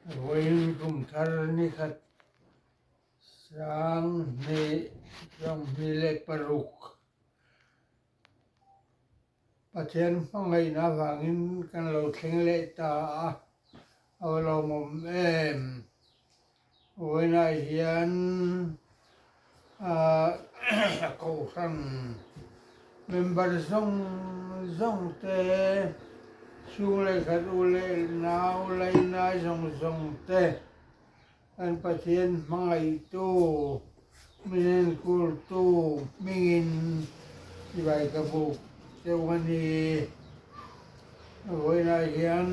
Waykum tharanikat sang nilek paruk pathian pangai na wangin kan lo thleng le ta awlo mom em wena hian ko san member zong te chung le khat ule nau lai na zong te an pathian mangai tu minen kul tu mingin ibai ka bu te wani wena hian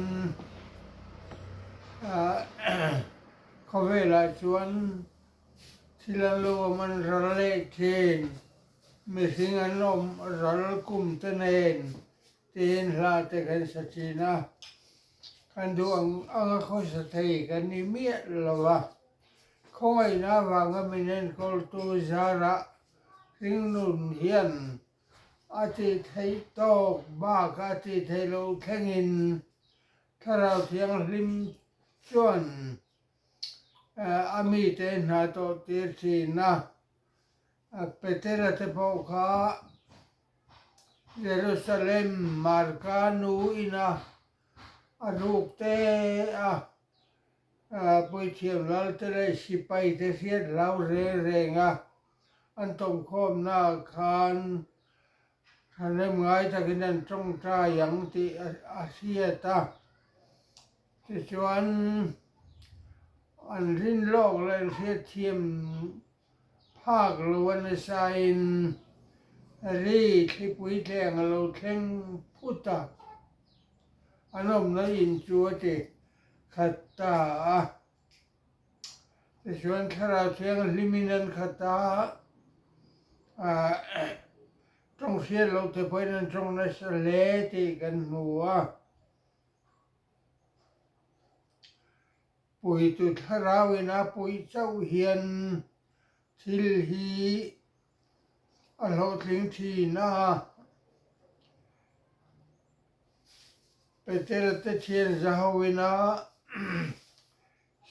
ko vela chuan thilan lo man ral le thin mihring an om ral kum te nen tin hla te kan sa china kan du ang kho sa thei kan ni miat lawa khoi na wanga minen kol tu zara ring nun hian ati thei to ba ka ti thei lo thengin tharau thiang lim chuan ami te na to tir thi na petera te po kha Jerusalem marka nu ina anuk te pui thiam lal te le sipai te fiat lau re nga an tong khom na khan hanem ngai takin an trong tra yang ti asia ta ti chuan an rin lok len fiat thiam phak luan sain ri thipui tleng lo thleng puta anom na in chu ti khata ti chuan thara thiang liminan khata trong sia lo te poin trong na sa le ti kan hua pui tu tharawina pui chau hian thil hi a lo tling thi na petel te thien zahawina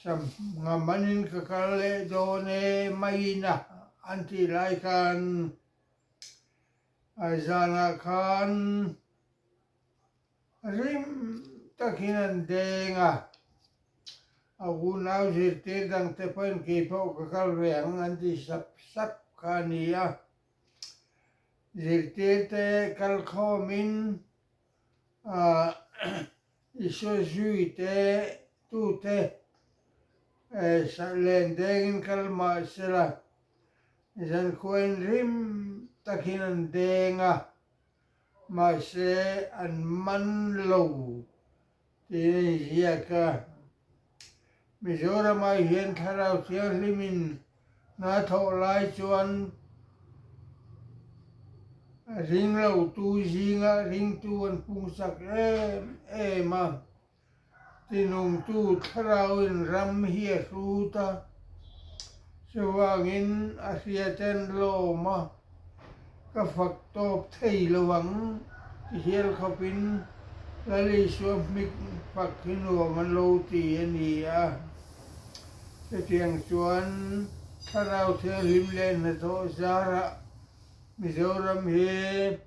sam ngamanin ka kale do ne mai na anti lai kan azana khan rim takinan denga agu nau zirte dang te poin ki po ka kal veang anti sap khania zirte te kal khomin iso zui te tu te sa len dengin kal ma sila zan khoin rim takinan denga ma se an man lo ti hiya ka Mizoram ai hian tharau thiang limin na tho lai chuan ring lo tu zinga ring tu an pung sak em a tinung tu tharau in ram hi su ta chuangin a hiaten lo ma ka fak top thei lawang ti hial khopin lali suam mik pak hinu man lo ti ani a te tiang chuan tharau thiang lim len na tho zara Mizoram hi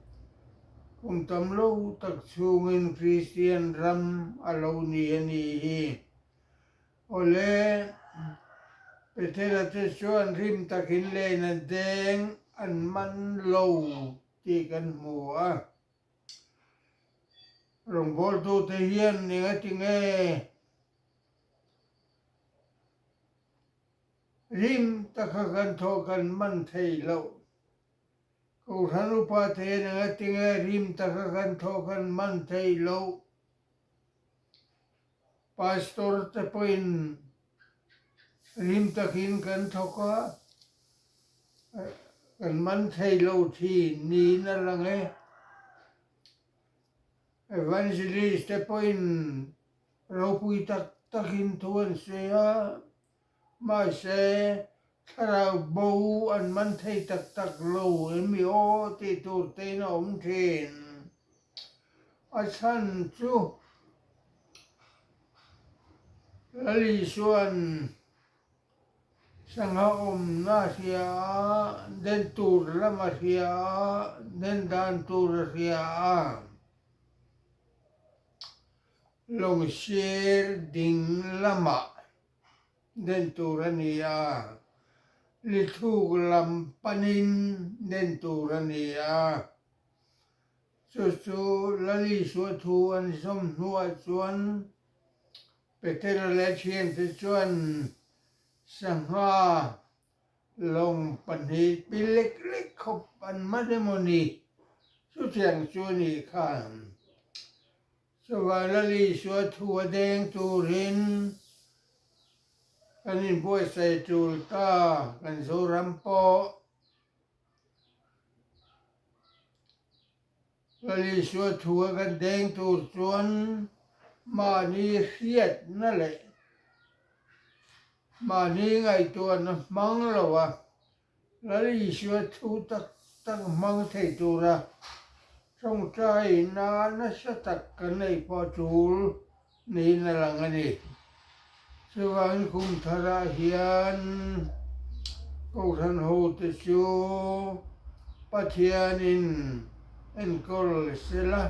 kum tam lo tak chungin Christian ram alo ni ani hi ole petela te chuan rim takin len an deng an man lo ti kan hmu a rong bol tu te hian ni nga ti nge rim takha kan tho kan man thei lo ko thanu pa te ni nga ti nge rim takha kan tho kan man thei lo pastor te poin rim takin kan tho ka kan man thei lo thi ni na lange evangelist te poin ro pui takin thuan se a ma se tharau bo an man thei tak lo mi o ti tur te na om thin a chan chu ละลีส่วนสังฆอมนาเสียเดินตูรละมาเสียเดินดานตูรเสียลงเชียร์ดิ่งละมาเดินตูรนียาลิทูกลำปนินเดินตูรนียาสุละลีส่วนทวนสมหัวส่วนเปเตอร์เลเชียนส่วนสังฆาลงปันหิปิเล็กๆขบปันมัดมณีสุดเสียงส่วนนี้ข้ามสวาละลีส่วนทัวแดงตูรินกันนินป่วยใส่จูลตากันโซรัมโปละลีส่วนทัวกันแดงตูส่วนมานีเสียดนั่นแหละมานี่ไงตัวนะมังละวะแล้วอีชัวทูตั้งมังเทตัวละสงใจนานนะสตักกันในพอจูลนี่นั่นละไงนี่สว่างคุมทาราเฮียนกูทันโหตชูปัทยานินเอ็นกอลเซละ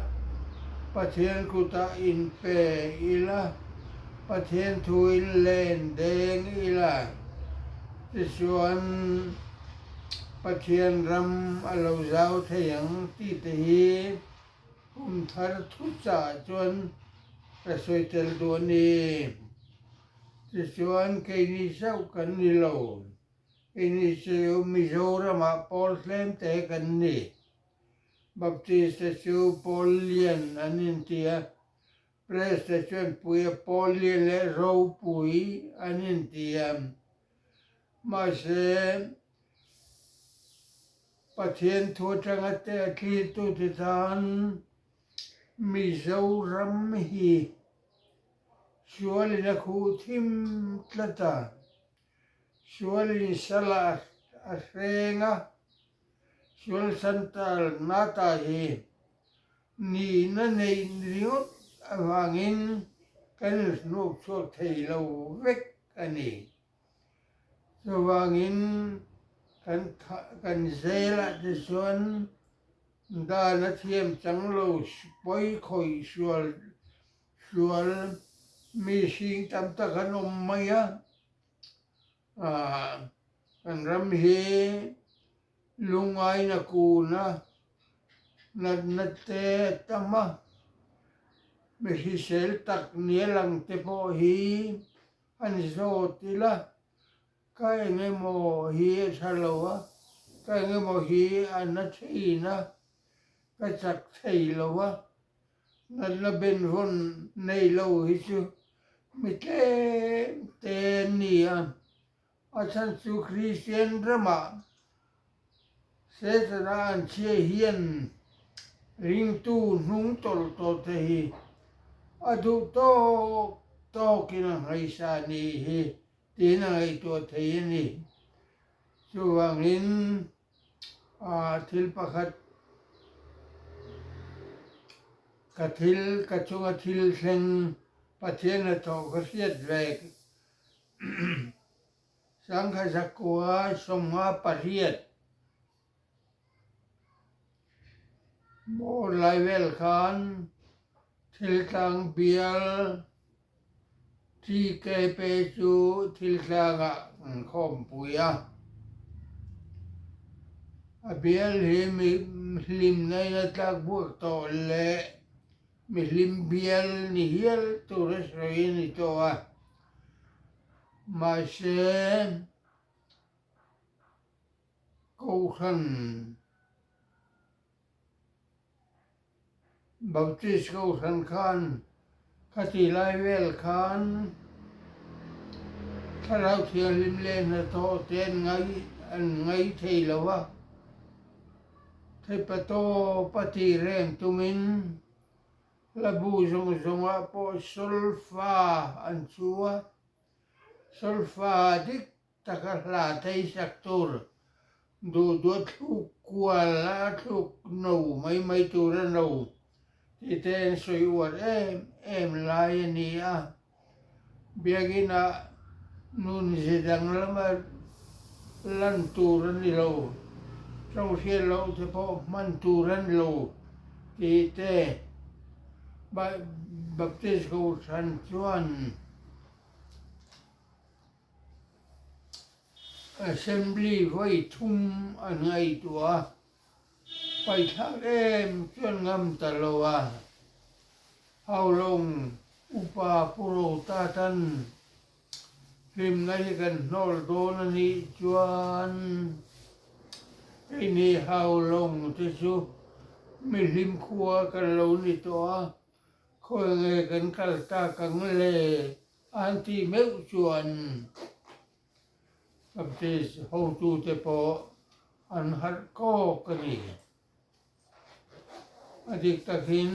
ปัทยานกุตาอินเปอีละประเทศทุยเลนเดงอีละที่ส่วนประเทศรำอลาวเจ้าเทียงที่ตีคุมทารทุจาจวนกระสวยเตลตัวนี้ที่ส่วนเกนิเจ้ากันนี่โลเกนิเจ้ามิโซรามาพอลเลมเตกันนี่บัพติสต์เจ้าพอลเลียนอันนี้ที่prestazione poi polli le poi anintiam ma se patient tuotangate akitu titan misauram hi suali na kutim tlata suali sala asrenga suali santal nata hi ni na nei riot vangin kan nuk so thei lo vek ani so vangin kan zela de son da na thiam chang lo poi khoi sual mi sing tam ta kanom maya kan ram hi lungai na ku na te tama mi hisel tak nielang te po hi an zo tila kai nge mo hi salowa kai nge mo hi anathina ka chak thei lowa na ben von nei lo hi chu mi te nia asan su christian drama se ra an che hian ring tu nung tol te hi adu to kina ngai sa ni hi tina ngai to thei ni chuwangin thil pakhat kathil kachunga thil sen pathena to khasiat vek sangha sakwa somga pariat mo laivel khan thil tang bial thi ke pe chu thil tanga khom puya a bial hi mi lim nei na tak buak to le mi lim bial ni hial to resoi ni to a ma se ko khan Baptist ko khan khan khati lai vel khan tharau thian lim le na to ten ngai thei lawa thei pato pati reng tumin labu zong a po sulfa an chua sulfa dik takahla thei saktur du thuk kuala thuk no mai tur no ti ten soi wat em lai ni a biagina nun sedang lama lanturan di lo trong xe lo thì po manturan lo thì te baptis ko San Juan assembly vai thum angai tua pai thak em chuan ngam talowa hau long upa puro tatan lim nai kan nol don ni chuan ini hau long te chu mi lim khua kan lo ni to khoi nge kan kal ta kang le anti meu chuan baptis ho tu te po an har ko kani adik takin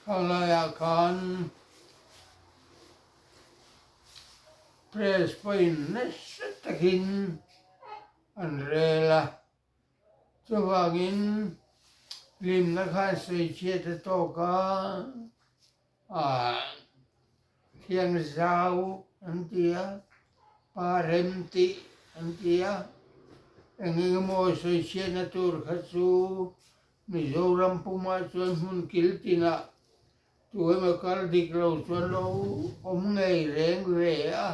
khalaya khan press point nes takin anrela chuwangin lim na khan sei che te to ka thiang zau antia paremti antia engemo sei che na tur khasu Mizoram puma chuan hun kiltina tuai ma kal dik lo chuan lo om ngei reng re a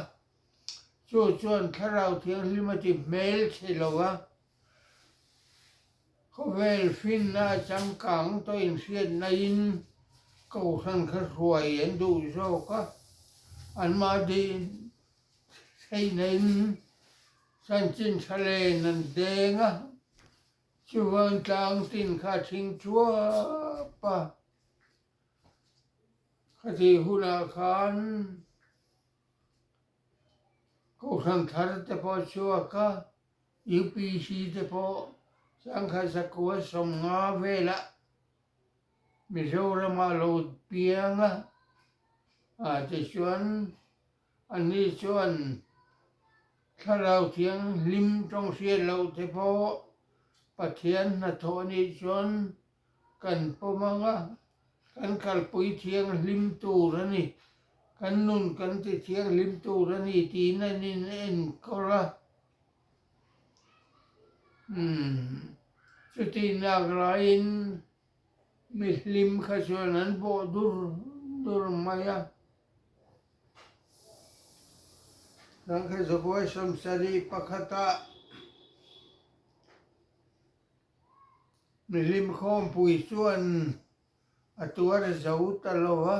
chuan tharau thiang limati mail che lo a khovel fin na chang kang to in fiat na in ko san kha ruai en du zo ka an ma di sei nen san chin chale nan denga chuan tlang tin kha thing chua pa khati huna khan ko san thar te po chua ka UPC te po sang kha sakua som nga vela Mizoram a lo pianga te chuan ani chuan tharau thiang lim trong sia lo te po pathian na thoni chuan kan pomanga kan kalpui thiang lim tur ani kan nun kan ti thiang lim tur ani ti na nin en kola chuti nagrain Muslim kha chuan an bo dur maya nang kha zaboi samsari pakhata Muslim khom pui chuan atuar zau talowa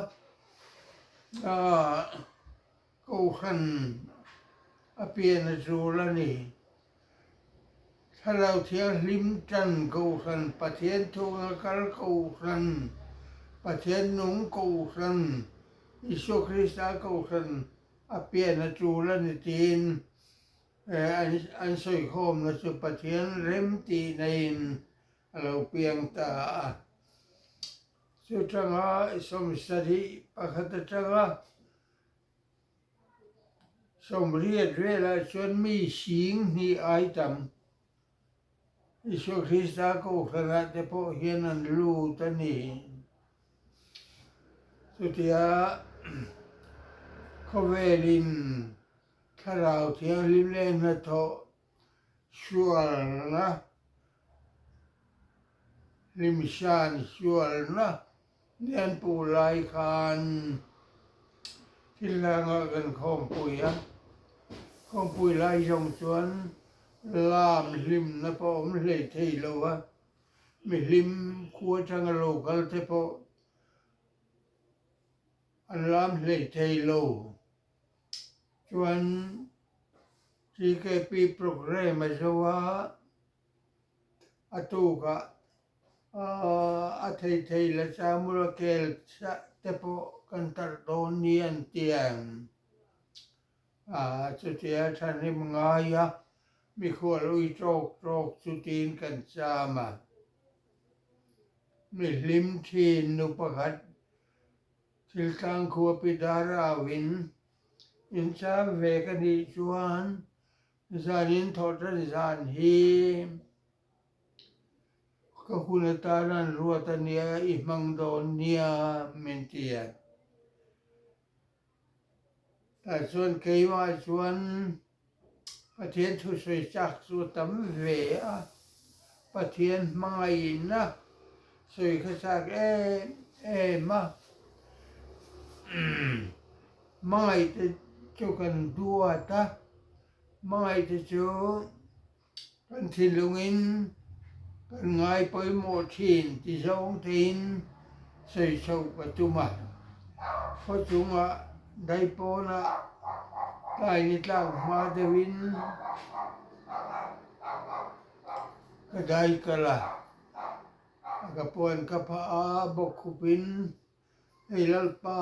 ko khan apian zulani tharau thiang lim tan ko khan pathian thunga kal ko khan pathian nung ko khan Isu Krista ko khan apian zulani tin an soi khom na chu pathian rem ti nain alo piang ta chu tanga somsari pakhata tanga somriat vela chuan mi sing ni ai tam Isu Krista ko khan te po hian an lu ta ni chu tia khovelin tharau thiang lim le na tho sual na lim shan sual na nian pu lai khan thilanga kan khom pui lai jong chuan lam lim na po om hlei thei lo a mi lim khua tang lo kal te po an lam hlei thei lo chuan TKP program a zowa atuka a thei la chamura kel te po kan tar don nian tiang chu tia thani mangaya mi khol ui trok chu tin kan chama mi lim thin nu pakhat thil tlang khua pidara win in cha ve ka ni chuan zanin thotan zan hi ka hunata ran ruata nia I mang don nia mentia แต่ส่วนเคยว่าชวนประเทศทุสวยจักสุตำเวะประเทศมังไงนะสวยขจักมามังไงจะจุกันดัวตามังไงจะจุกันที่ลุงอินกันไงไปหมดทินที่สองทินสวยชาวปัจจุบันเพราะจุงอ่ะได้ปนะได้นิตางมาเดวินก็ได้ก็ละก็ปวนกับพระอาบกขุปินให้ลัลปา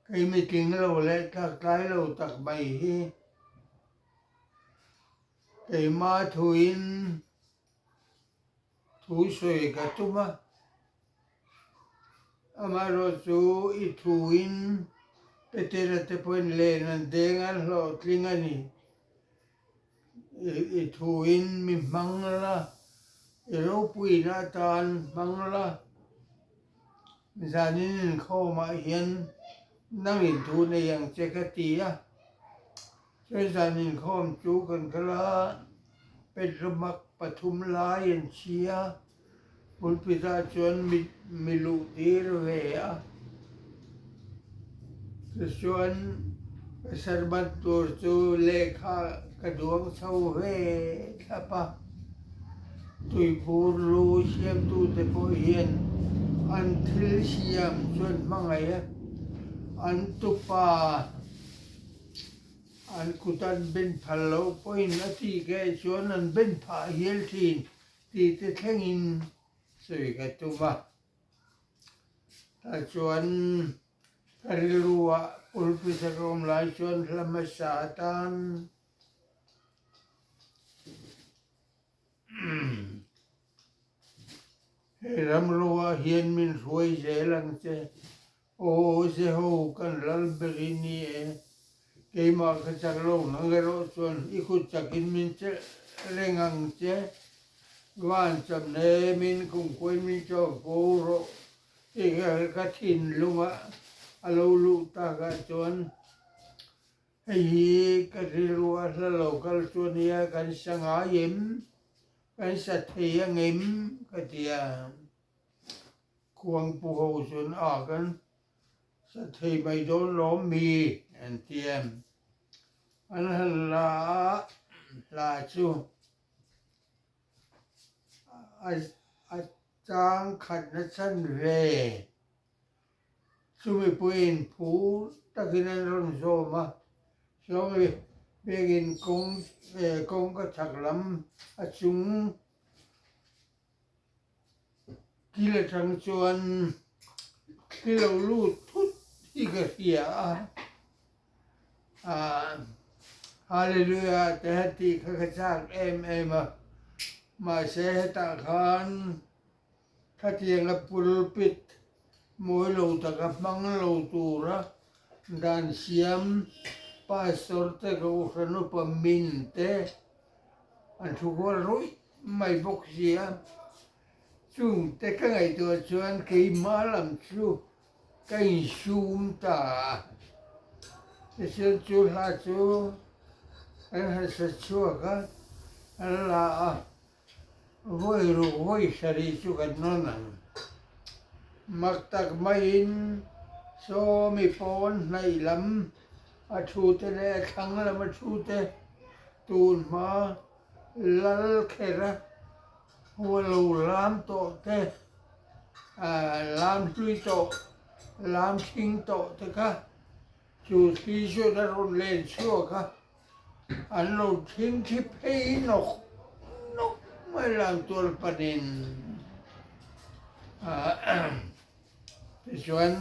ใครไม่กินเราและถ้าใครเราตักใบให้ใครมาถุยนถูสวยกับตุมาอามารสูอิถุยนเตระเตปนเลนันเดงันโลทลิงันีถุยนมีมังละรูปุยนาตานมังละมิสานินเข้ามาเห็นนั่งอินทูในอย่างเจคตีอะช่วยสานินเข้ามาจูกันกละเป็นระมักปฐุมลายันเชียบุญพิจารชนมิลุตีระเวะชวนสรบัตตัวจูเลขากระดวงเสาเวทัปะตุยพูรูเชียมตูเตโพเฮียนอันทิลเชียมชวนมังไงอันตุปาอันกุตันเป็นพะโลปอยนาทีแกชวนอันเป็นผาเฮลทีนที่เตแทงอินสวยกับตุมาถ้าชวนถ้ารู้ว่าอุลปิสกรมลายชวนละมาสาตันรำรัวเฮียนมินสวยเจลังเจโอ้เซฮูกันลัลเบรินีเกมาขจักโลนังเกโรส่วนอีกุจักินมินเจเร่งังเจวานจำเนมินคุงควยมินจอโกโรอีกกทินลุงะอโลลุตากะจวนให้ฮีกะทิรัวละโลกัลจวนเนียกันสังอายิมกันสัตย์ยังงิมกะเตียควงปูโหสุนอากันสัตย์ไม่โดนล้อมมีอันเตียมอันฮัลลาชูอาจารย์ขัดนัชันเวสุมิปุยนผู้ตะกินันรอนโซมาสองเบกินกงก็ฉักลำอาจุงกิเลสังชวนที่เราลูดทุกที่กระเสียฮาเลลูยาแต่ที่ข้าพเจ้ามาเสตาคันถ้าเทียงกับปุลปิดมวยโลตะกับมังโลตูระดานเสียมป้าสอร์เตกับอุสนุปมินเตอันทุกวันรุ่ยไม่บกเสียจุงแต่ก็ไงตัวชวนกี่มาลำชูกี่ชูมตาเสียจูลาจูอันนั้นสัจชัวกันอันละwoy sari chu kan nonan maktak main so mi pon nai lam a thu te le thang lam a thu te tun ma lal khera lo lam to te lam tui to lam thing to te ka chu thi chu da ron len chu ka an lo thing thi phei noไม่ลางตัวประเด็นส่วน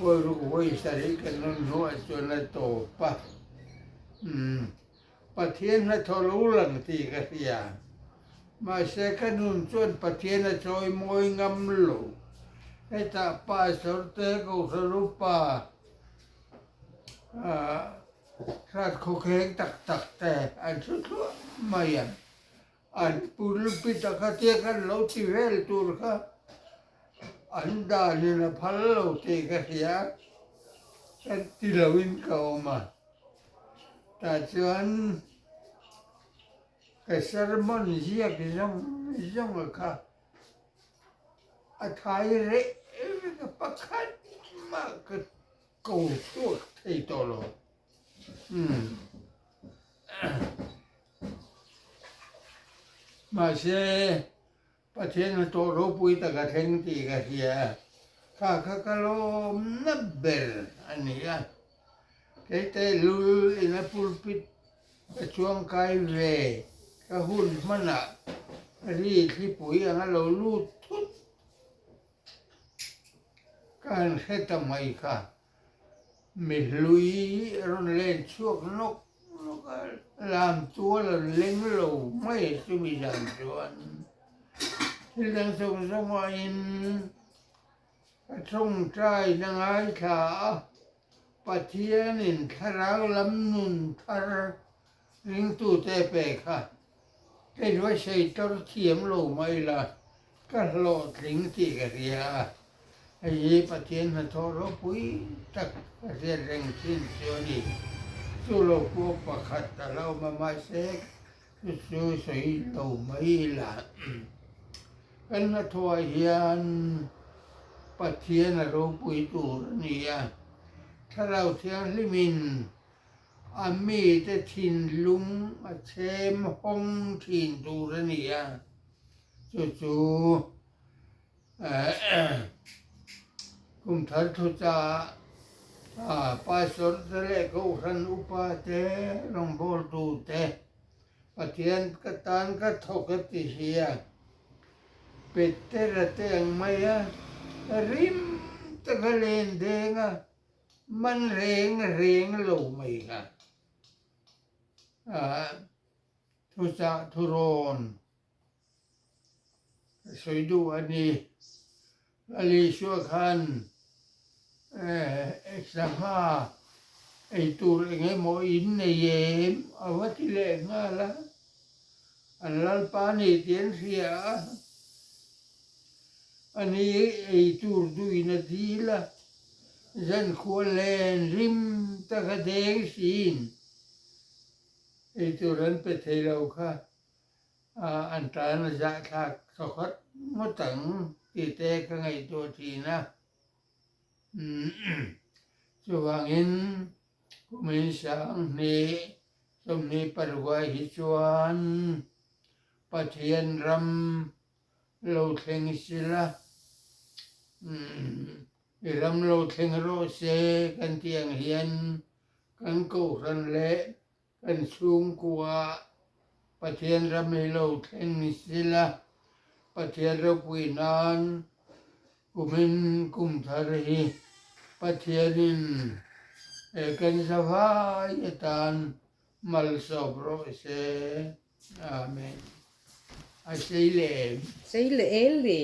ว่ารู้ว่าอิสระกันนั่นหัวส่วนละโตปะประเทศนั้นทะลุหลังที่กระเสียมาเสกนุ่นส่วนประเทศนั้นจอยมวยงำลูให้ตาป้าสอดเตะกูสรุปป้ารัดโคเคนตักแต่อันสุดไม่อันปุลปิตาคาเทียกันเราที่เวลตัวค่ะ anda ni na palo te ka sia kan tilawin ka oma ta chuan cái sermon zia cái dòng ka a thai re cái pakhat ma cái cầu suốt thấy to lo mà sẽประเทศมันโตรปุยตะกะเทงตีกะเฮียข้าโลนับเบลอันนี้อ่ะแกแต่ลุยอินะปุลปิดกระช่วงกายเวก็หุ่นมันอ่ะรีที่ปุ๋ยอ่ะเราลูดทุดการแค่ทำไมค่ะไม่ลุยรุนเล่นช่วงนกลามตัวเราเล็งเราไม่จะมีดังจวนที่ดังส่งสมัยส่งใจนางไอ้ขาปะเทียนินทารางลำนุนทารลิงตูเตเปค่ะเป็นว่าใช้ตรเทียมโลไม่ละก็โลดลิงตีกะเรียไอ้ปะเทียนมาทอรปุยตักปะเทียนแรงสิ้นเสียวนี่สู้โลกวปะขัดแต่เรามาเสกสู้ใส่โลไม่ละกันมาทวเฮียนปะเทียนโรปุยตูนี่ถ้าเราเทียนลิมินอามีแต่ทินลุงมาเชมห้องทินตูนี่จู่กุมทัศทุจาปาสดเล็กอุรันอุปาเตลงโบดูเตปะเทียนกตานกทกติเฮียเป็ดเตระเตงไม่ริมตะกะเลนเดงมันเรงลงไม่ค่ะทุจาทุรนสวยดูอันนี้อลีชัวคันสังหาไอตูเองโมอินในเยมเอาวัติเลงละอันลัลปานีเตียนเสียอันนี้ไอตูดูอินทีละฉันควรเล่นริมตะกะเดงสินไอตูรันไปเทเราค่ะอันตรายนะจ๊ะค่ะสกัดมดตังตีเตะกันไงตัวทีนะจวงอินกุมิสังนี้สมนี้ปรวาหิจวนปะเทียนรำโลเทงศิลารำโลเทงโรเซกันเตียงเฮียนกันกูรันเละกันสูงกว่าปะเทียนรำโลเทงศิลาปะเทียนรบวินานกุมินกุมทารีปะเทียนินกันสภายตานมัลสอบโรเซอาเมนอาเซเลมSei le ele.